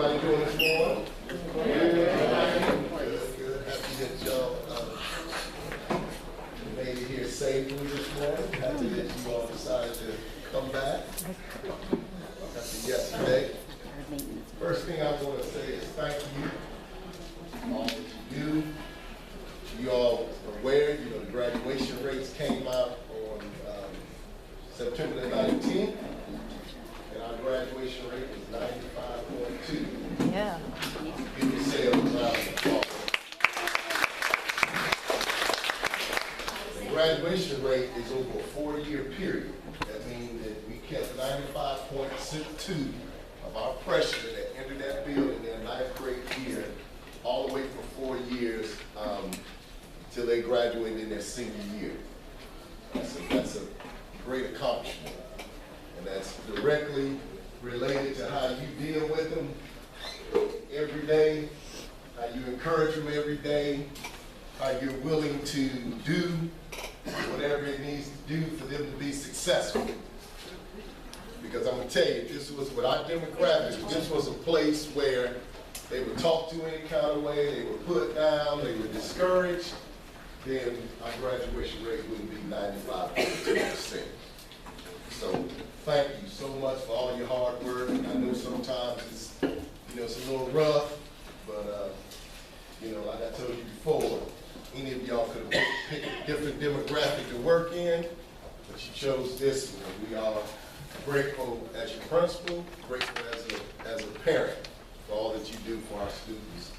everybody doing this morning? Good. Happy that y'all made it here safely this morning. Happy that you all decided to come back after yesterday. First thing I want to say is thank you. All that you do. You all are aware, the graduation rates came out on September the 19th. And our graduation rate was 95.2. Yeah. Give yourselves a round of applause. The graduation rate is over a 4-year period. That means that we kept 95.2 of our freshmen that entered that building in their 9th grade year all the way for 4 years till they graduated in their senior year. That's a great accomplishment. And that's directly related to how you deal with them every day, how you encourage them every day, how you're willing to do whatever it needs to do for them to be successful. Because I'm going to tell you, this was with our demographics, this was a place where they were talked to any kind of way, they were put down, they were discouraged, then our graduation rate wouldn't be 95.2%. So thank you so much for all your hard work. I know sometimes it's, it's a little rough, but like I told you before, any of y'all could have picked a different demographic to work in, but you chose this one. We are grateful as your principal, grateful as a parent for all that you do for our students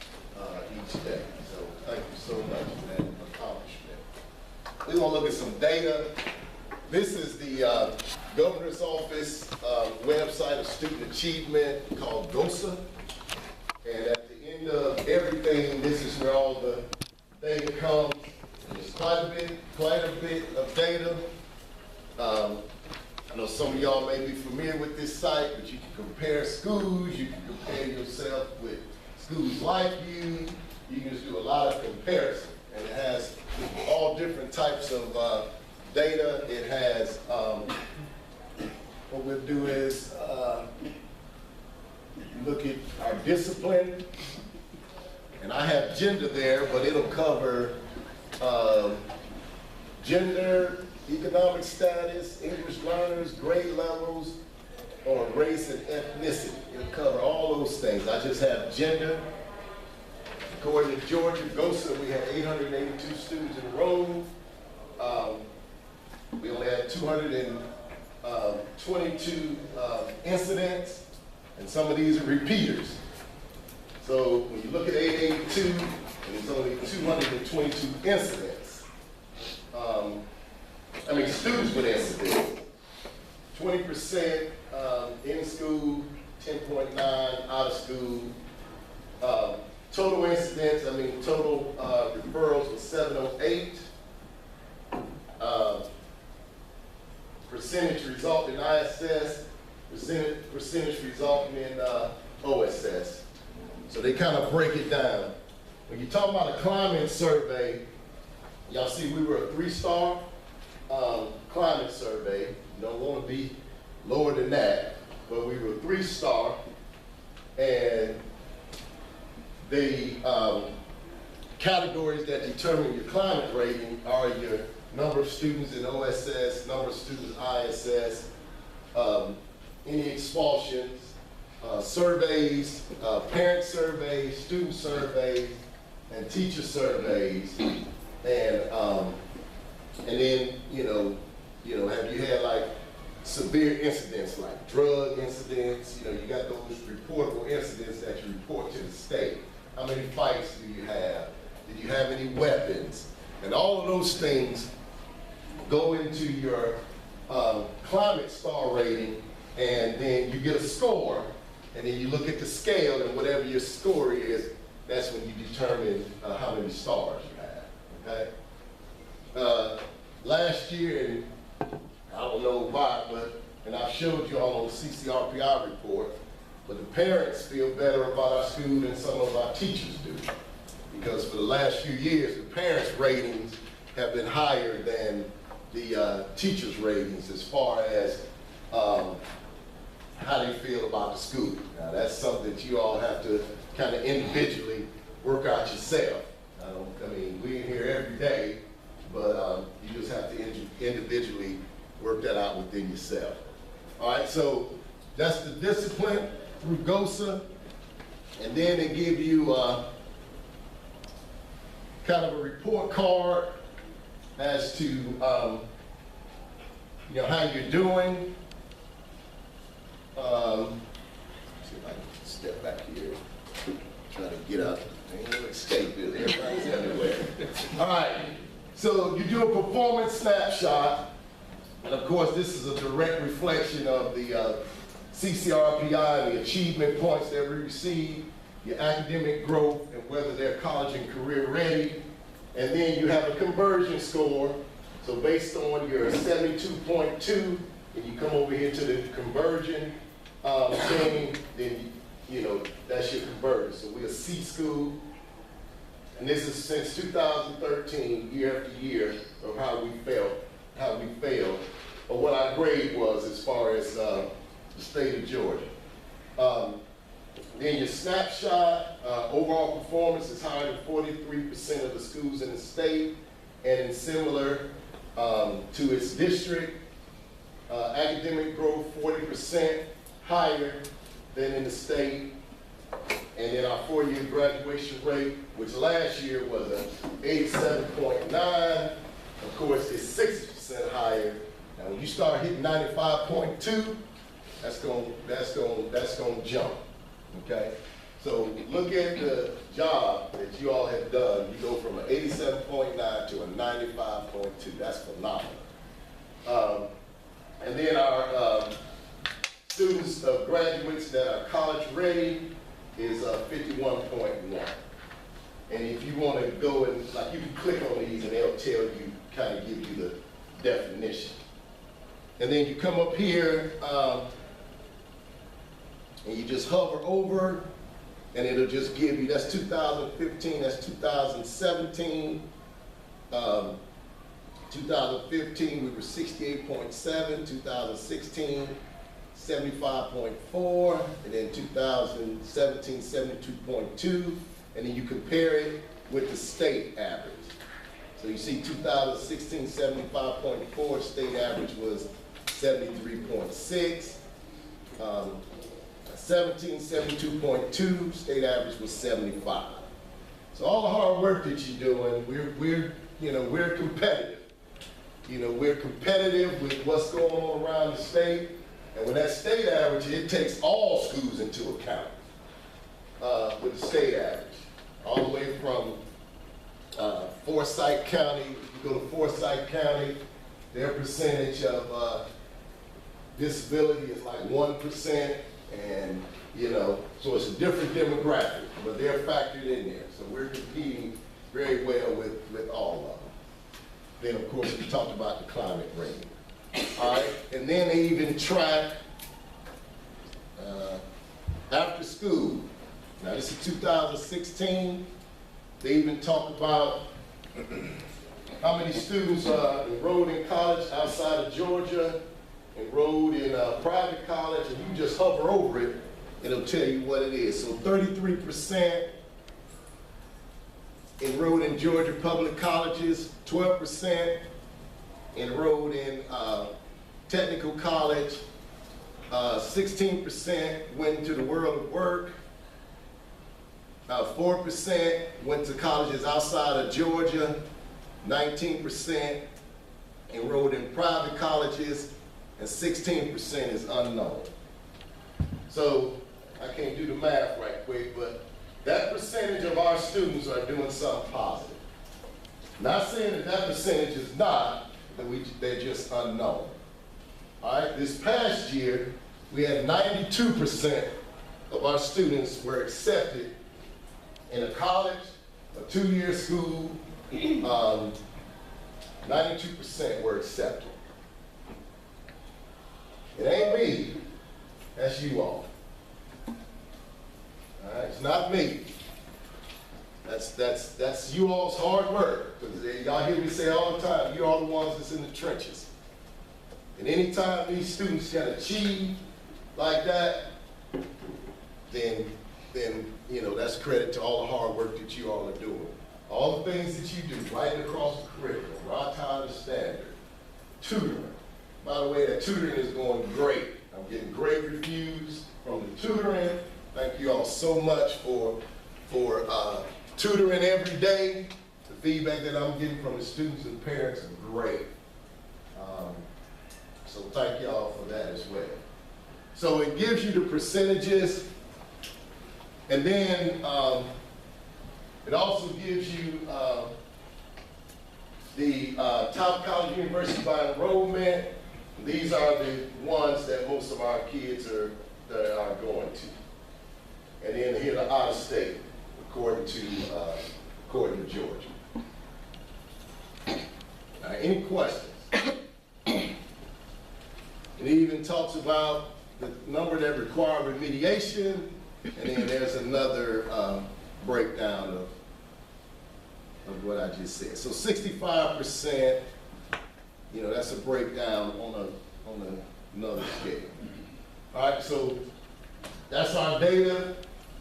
each day. So thank you so much for that accomplishment. We're going to look at some data. This is the Governor's Office website of student achievement called GOSA. And at the end of everything, this is where all the data comes. There's quite a bit of data. I know some of y'all may be familiar with this site, but you can compare schools, you can compare yourself with schools like you. You can just do a lot of comparison. And it has all different types of data. It has, what we'll do is look at our discipline. And I have gender there, but it'll cover gender, economic status, English learners, grade levels, or race and ethnicity. It'll cover all those things. I just have gender. According to Georgia GOSA, we had 882 students enrolled. We only had 222 incidents, and some of these are repeaters. So when you look at 882, and there's only 222 incidents. Students with incidents. 20% in school, 10.9 out of school. Total incidents, total referrals was 708. Percentage resulting in ISS, percentage resulting in OSS. So they kind of break it down. When you talk about a climate survey, y'all see we were a 3-star climate survey. You don't want to be lower than that, but we were a 3-star. And the categories that determine your climate rating are your number of students in OSS, number of students ISS, any expulsions, surveys, parent surveys, student surveys, and teacher surveys. And then, have you had like severe incidents like drug incidents? You got those reportable incidents that you report to the state. How many fights do you have? Did you have any weapons? And all of those things go into your climate star rating, and then you get a score, and then you look at the scale, and whatever your score is, that's when you determine how many stars you have, okay? Last year, and I don't know why, and I've showed you all on the CCRPI report, but the parents feel better about our school than some of our teachers do. Because for the last few years, the parents' ratings have been higher than the teachers' ratings as far as how they feel about the school. Now, that's something that you all have to kind of individually work out yourself. I mean, we're here every day, but you just have to individually work that out within yourself. All right, so that's the discipline through GOSA. And then they give you kind of a report card as to how you're doing. See if I can step back here, try to get up. Ain't no escape, everybody's everywhere. All right, so you do a performance snapshot, and of course this is a direct reflection of the CCRPI, the achievement points that we receive, your academic growth, and whether they're college and career ready. And then you have a conversion score. So based on your 72.2, and you come over here to the conversion thing, then that's your conversion. So we're a C school, and this is since 2013, year after year, of how we failed, or what our grade was as far as the state of Georgia. Then your snapshot, overall performance is higher than 43% of the schools in the state, and similar to its district. Academic growth 40% higher than in the state. And then our 4-year graduation rate, which last year was an 87.9, of course it's 60% higher. Now when you start hitting 95.2, that's going to jump. Okay, so look at the job that you all have done. You go from an 87.9 to a 95.2. That's phenomenal. And then our students, graduates that are college ready is 51.1. And if you want to go and, you can click on these and they'll tell you, kind of give you the definition. And then you come up here, and you just hover over, and it'll just give you, that's 2015, that's 2017. 2015, we were 68.7, 2016, 75.4, and then 2017, 72.2, and then you compare it with the state average. So you see 2016, 75.4, state average was 73.6. 17, 72.2, state average was 75. So all the hard work that you're doing, we're competitive. We're competitive with what's going on around the state, and with that state average, it takes all schools into account with the state average, all the way from Forsyth County. You go to Forsyth County, their percentage of disability is like 1%. And, so it's a different demographic, but they're factored in there. So we're competing very well with all of them. Then, of course, we talked about the climate rating. All right, and then they even track after school. Now, this is 2016. They even talk about how many students are enrolled in college outside of Georgia, enrolled in a private college, and you just hover over it, it'll tell you what it is. So 33% enrolled in Georgia public colleges, 12% enrolled in technical college, 16% went to the world of work, 4% went to colleges outside of Georgia, 19% enrolled in private colleges, and 16% is unknown. So I can't do the math right quick, but that percentage of our students are doing something positive. Not saying that that percentage is not, that they're just unknown. All right, this past year, we had 92% of our students were accepted in a college, a 2-year school, 92% were accepted. It ain't me, that's you all. All right, it's not me. That's you all's hard work. Because y'all hear me say all the time, you're all the ones that's in the trenches. And anytime these students can achieve like that, then, you know, that's credit to all the hard work that you all are doing. All the things that you do, right across the curriculum, right time to standard, tutoring. By the way, that tutoring is going great. I'm getting great reviews from the tutoring. Thank you all so much for tutoring every day. The feedback that I'm getting from the students and parents is great. So thank y'all for that as well. So it gives you the percentages, and then it also gives you the top college university by enrollment. These are the ones that most of our kids are going to. And then here the out of state, according to Georgia. Any questions? It even talks about the number that require remediation, and then there's another breakdown of what I just said. So 65%, you know, that's a breakdown on another scale. All right, so that's our data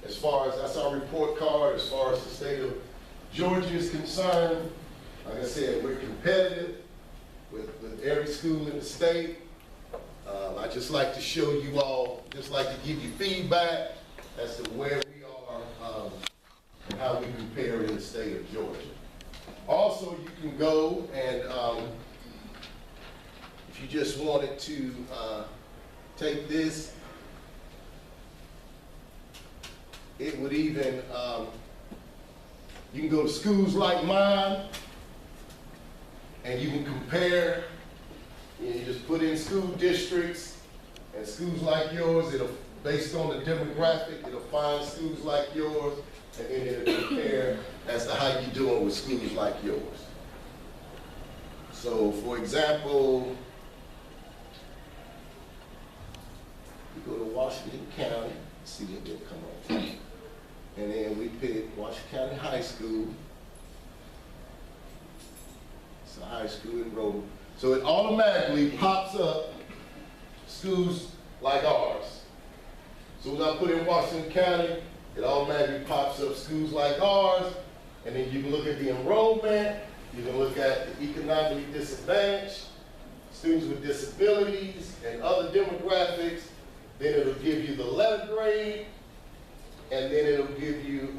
as far as, that's our report card as far as the state of Georgia is concerned. Like I said, we're competitive with every school in the state. I just like to show you all, just like to give you feedback as to where we are and how we compare in the state of Georgia. Also, you can go and, if you just wanted to take this, it would even, you can go to schools like mine, and you can compare. You just put in school districts and schools like yours. It'll, based on the demographic, it'll find schools like yours, and then it'll compare as to how you're doing with schools like yours. So, for example, you go to Washington County, see what they'll come up with. And then we pick Washington County High School. It's a high school enrollment. So it automatically pops up schools like ours. So when I put in Washington County, it automatically pops up schools like ours, and then you can look at the enrollment, you can look at the economically disadvantaged, students with disabilities, and other demographics. Then it'll give you the letter grade, and then it'll give you,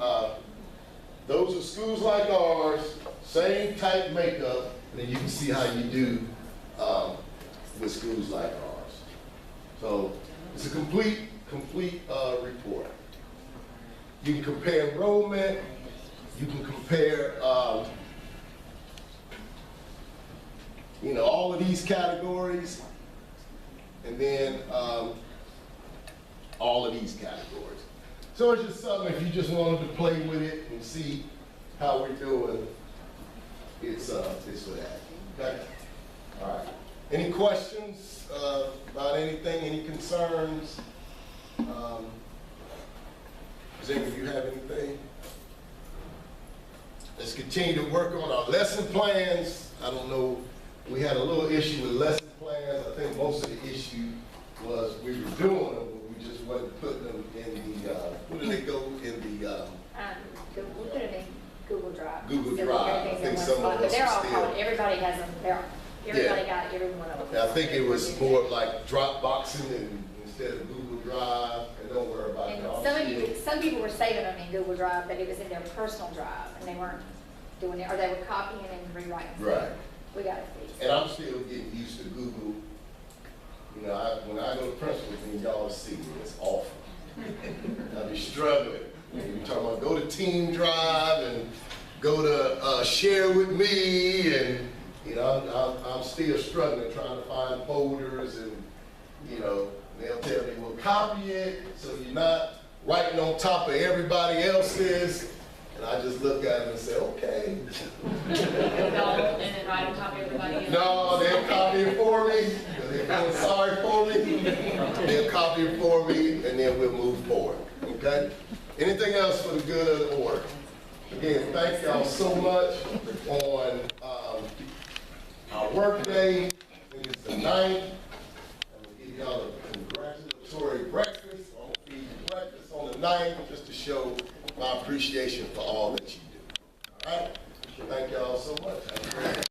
those are schools like ours, same type makeup, and then you can see how you do with schools like ours. So it's a complete report. You can compare enrollment, you can compare, you know, all of these categories, and then all of these categories. So it's just something, if you just wanted to play with it and see how we're doing, it's for that. Okay? All right. Any questions about anything? Any concerns? Does any of you have anything? Let's continue to work on our lesson plans. I don't know, we had a little issue with lesson plans. I think most of the issue was we were doing them, but we just wasn't putting them in the, where did they go in the? We put it in Google Drive. Google So Drive. I everything's in think one some spot, of but us they're are all still. called, everybody has them, everybody got every one of them. I think it was more like Dropboxing and instead of Google Drive, and don't worry about it. And some people were saving them in Google Drive, but it was in their personal drive, and they weren't doing it, or they were copying and rewriting. So Right. we got it fixed. And I'm still getting used to Google. You know, when I go to principals and y'all see me, it's awful. I be struggling. You're talking about go to Team Drive and go to Share With Me, and you know, I'm still struggling trying to find folders, and you know, they'll tell me, well, copy it so you're not writing on top of everybody else's. And I just look at them and say, okay. And then write on top of everybody else. No, they'll copy it for me. They're feeling sorry for me. They'll copy it for me, and then we'll move forward. Okay? Anything else for the good of the order? Again, thank y'all so much on our work day. I think it's the 9th. I'm gonna give y'all a congratulatory breakfast. I'm gonna feed you breakfast on the tonight, just to show my appreciation for all that you do. All right? Thank y'all so much. Have a great day.